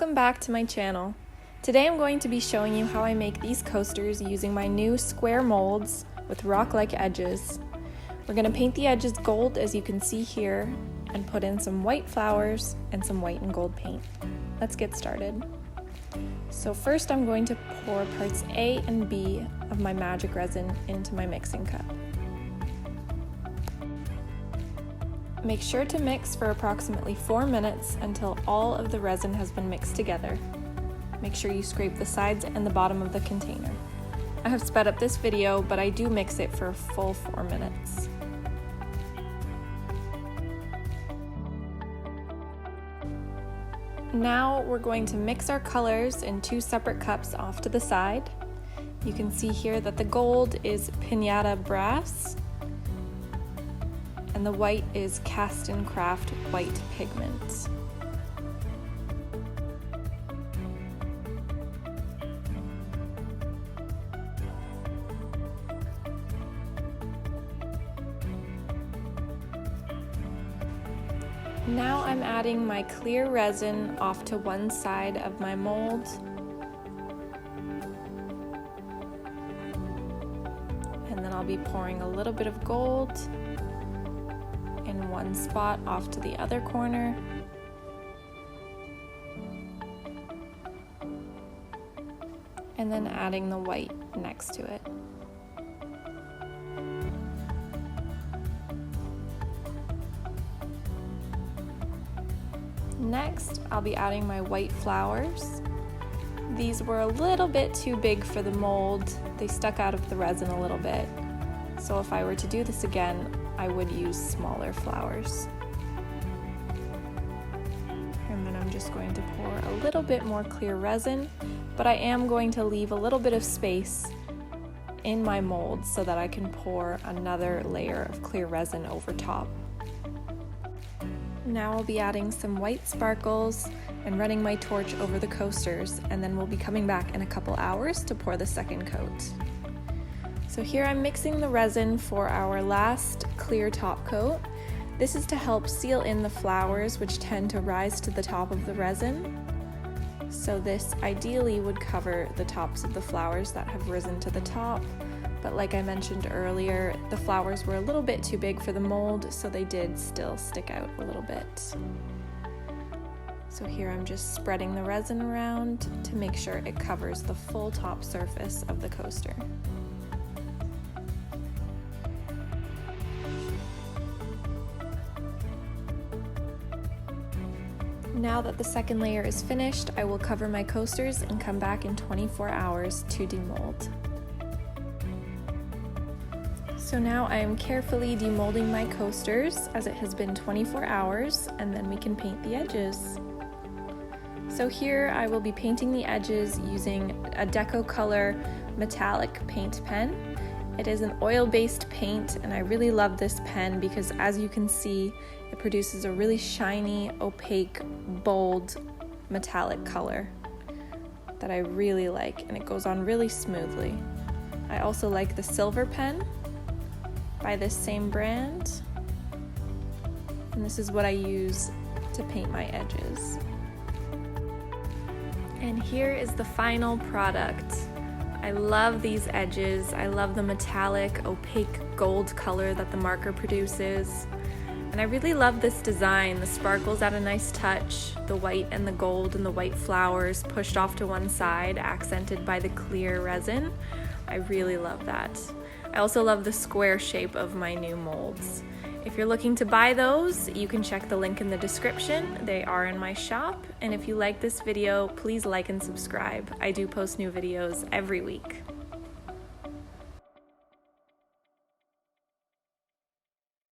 Welcome back to my channel. Today I'm going to be showing you how I make these coasters using my new square molds with rock-like edges. We're going to paint the edges gold, as you can see here, and put in some white flowers and some white and gold paint. Let's get started. So first I'm going to pour parts A and B of my magic resin into my mixing cup. Make sure to mix for approximately 4 minutes until all of the resin has been mixed together. Make sure you scrape the sides and the bottom of the container. I have sped up this video, but I do mix it for a full 4 minutes. Now we're going to mix our colors in 2 separate cups off to the side. You can see here that the gold is Piñata brass, and the white is Castin Craft white pigments. Now I'm adding my clear resin off to one side of my mold. And then I'll be pouring a little bit of gold in one spot off to the other corner. And then adding the white next to it. Next, I'll be adding my white flowers. These were a little bit too big for the mold. They stuck out of the resin a little bit. So if I were to do this again, I would use smaller flowers. And then I'm just going to pour a little bit more clear resin, but I am going to leave a little bit of space in my mold so that I can pour another layer of clear resin over top. Now I'll be adding some white sparkles and running my torch over the coasters, and then we'll be coming back in a couple hours to pour the second coat. So here I'm mixing the resin for our last clear top coat. This is to help seal in the flowers, which tend to rise to the top of the resin. So this ideally would cover the tops of the flowers that have risen to the top. But like I mentioned earlier, the flowers were a little bit too big for the mold, so they did still stick out a little bit. So here I'm just spreading the resin around to make sure it covers the full top surface of the coaster. Now that the second layer is finished, I will cover my coasters and come back in 24 hours to demold. So now I am carefully demolding my coasters as it has been 24 hours, and then we can paint the edges. So here I will be painting the edges using a Deco Color metallic paint pen. It is an oil-based paint, and I really love this pen because, as you can see, it produces a really shiny, opaque, bold, metallic color that I really like, and it goes on really smoothly. I also like the silver pen by this same brand, and this is what I use to paint my edges. And here is the final product. I love these edges. I love the metallic, opaque gold color that the marker produces. And I really love this design. The sparkles add a nice touch, the white and the gold and the white flowers pushed off to one side, accented by the clear resin. I really love that. I also love the square shape of my new molds. If you're looking to buy those, you can check the link in the description. They are in my shop. And if you like this video, please like and subscribe. I do post new videos every week.